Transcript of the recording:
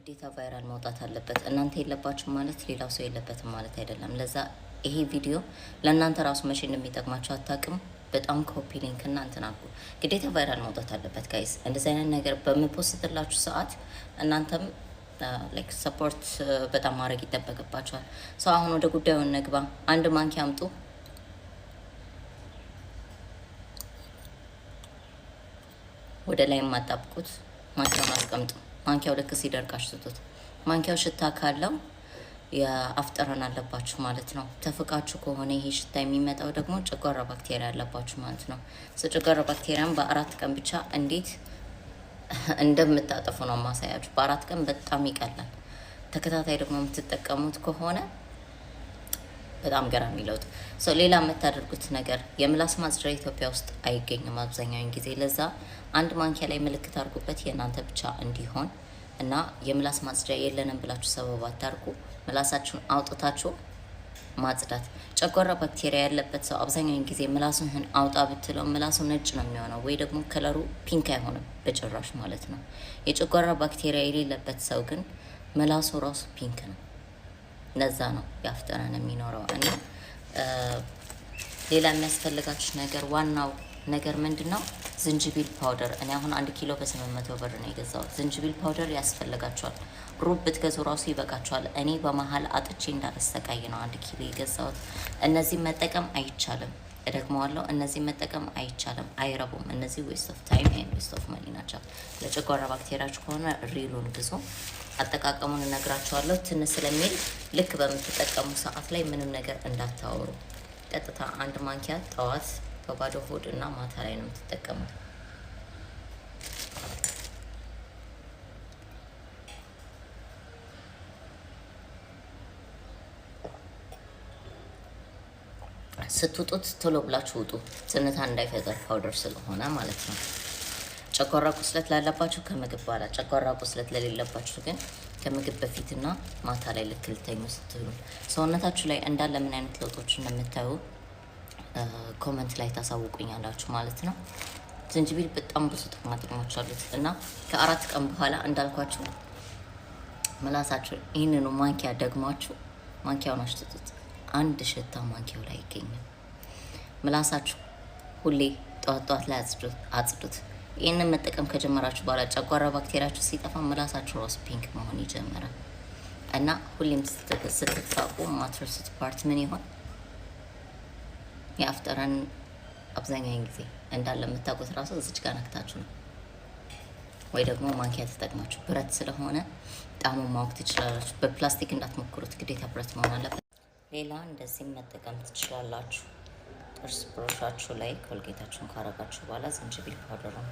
ግዴታ ቫይራል መውጣት አለበት። እናንተ የለባችሁም ማለት ሌላው ሰው የለበትም ማለት አይደለም። ለዛ ይሄ ቪዲዮ ለእናንተ ራሱ መቼ እንደሚጠቅማችሁ አታውቅም። በጣም ኮፒ ሊንክ እና እንትን አድርጉ። ግዴታ ቫይራል መውጣት አለበት ጋይስ። እንደዚህ አይነት ነገር በምፖስትላችሁ ሰዓት እናንተም ላይክ ሰፖርት በጣም ማድረግ ይጠበቅባቸዋል። ሰው አሁን ወደ ጉዳዩ እንግባ። አንድ ማንኪያ አምጡ። ወደ ላይ የማጣብቁት ማንኪያውን አስቀምጡ። ማንኪያው ልክ ሲደርቅ አሽትቱት። ማንኪያው ሽታ ካለው የአፍ ጠረን አለባችሁ ማለት ነው። ተፍቃችሁ ከሆነ ይሄ ሽታ የሚመጣው ደግሞ ጨጓራ ባክቴሪያ አለባችሁ ማለት ነው። ጨጓራ ባክቴሪያን በ4 ቀን ብቻ እንዴት እንደምታጠፉ ነው ማሳያችሁ። በ4 ቀን በጣም ይቀላል። ተከታታይ ደግሞ የምትጠቀሙት ከሆነ በጣም ገራሚ ለውጥ። ሌላ የምታደርጉት ነገር የምላስ ማጽጃ ኢትዮጵያ ውስጥ አይገኝም አብዛኛውን ጊዜ። ለዛ አንድ ማንኪያ ላይ ምልክት አድርጉበት የእናንተ ብቻ እንዲሆን እና የምላስ ማጽጃ የለንም ብላችሁ ሰበብ አታርጉ። ምላሳችሁን አውጥታችሁ ማጽዳት። ጨጓራ ባክቴሪያ ያለበት ሰው አብዛኛውን ጊዜ ምላሱን አውጣ ብትለው ምላሱ ነጭ ነው የሚሆነው፣ ወይ ደግሞ ከለሩ ፒንክ አይሆንም በጭራሽ ማለት ነው። የጨጓራ ባክቴሪያ የሌለበት ሰው ግን ምላሱ ራሱ ፒንክ ነው። ለዛ ነው የአፍ ጠረን የሚኖረው። እና ሌላ የሚያስፈልጋችሁ ነገር ዋናው ነገር ምንድነው? ዝንጅቢል ፓውደር። እኔ አሁን 1 ኪሎ በ800 ብር ነው የገዛሁት። ዝንጅቢል ፓውደር ያስፈልጋችኋል። ሩብ ብትገዙ ራሱ ይበቃችኋል። እኔ በመሀል አጥቼ እንዳልሰቃይ ነው 1 ኪሎ የገዛሁት። እነዚህ መጠቀም አይቻልም። እደግመዋለሁ፣ እነዚህ መጠቀም አይቻልም፣ አይረቡም። እነዚህ ዌስት ኦፍ ታይም ኤንድ ዌስት ኦፍ መኒ ናቸው። ለጨጓራ ባክቴሪያችሁ ከሆነ ሪሉን ግዙ። አጠቃቀሙን እነግራችኋለሁ። ትንሽ ስለሚል ልክ በምትጠቀሙ ሰዓት ላይ ምንም ነገር እንዳታወሩ። ቀጥታ 1 ማንኪያ ጠዋት በባዶ ሆድ እና ማታ ላይ ነው የምትጠቀሙት። ስትውጡት ቶሎ ብላችሁ ውጡ፣ ትንታ እንዳይፈጠር ፓውደር ስለሆነ ማለት ነው። ጨጓራ ቁስለት ላለባችሁ ከምግብ በኋላ፣ ጨጓራ ቁስለት ለሌለባችሁ ግን ከምግብ በፊትና ማታ ላይ ልክ ልተኙ ስትሉ ሰውነታችሁ ላይ እንዳለ ምን አይነት ለውጦች እንደምታዩ ኮመንት ላይ ታሳውቁኛላችሁ ማለት ነው። ዝንጅቢል በጣም ብዙ ጥቅሞች አሉት እና ከ4 ቀን በኋላ እንዳልኳችሁ ምላሳችሁ ይህንኑ ማንኪያ ደግሟችሁ ማንኪያውን አሽትቱት። አንድ ሽታ ማንኪያው ላይ አይገኝም። ምላሳችሁ ሁሌ ጠዋት ላይ አጽዱት። ይህንን መጠቀም ከጀመራችሁ በኋላ ጨጓራ ባክቴሪያችሁ ሲጠፋ ምላሳችሁ ራሱ ፒንክ መሆን ይጀምራል። እና ሁሌም ስትፋቁ ማትረሱት ፓርት ምን ይሆን? የአፍ ጠረን አብዛኛውን ጊዜ እንዳለ የምታውቁት ራሱ እዚች ጋር ነክታችሁ ነው፣ ወይ ደግሞ ማንኪያ ተጠቅማችሁ። ብረት ስለሆነ ጣዕሙን ማወቅ ትችላላችሁ። በፕላስቲክ እንዳትሞክሩት፣ ግዴታ ብረት መሆን አለበት። ሌላ እንደዚህም መጠቀም ትችላላችሁ። ጥርስ ብሩሻችሁ ላይ ኮልጌታችሁን ካረጋችሁ በኋላ ዝንጅቢል ፓውደር ነው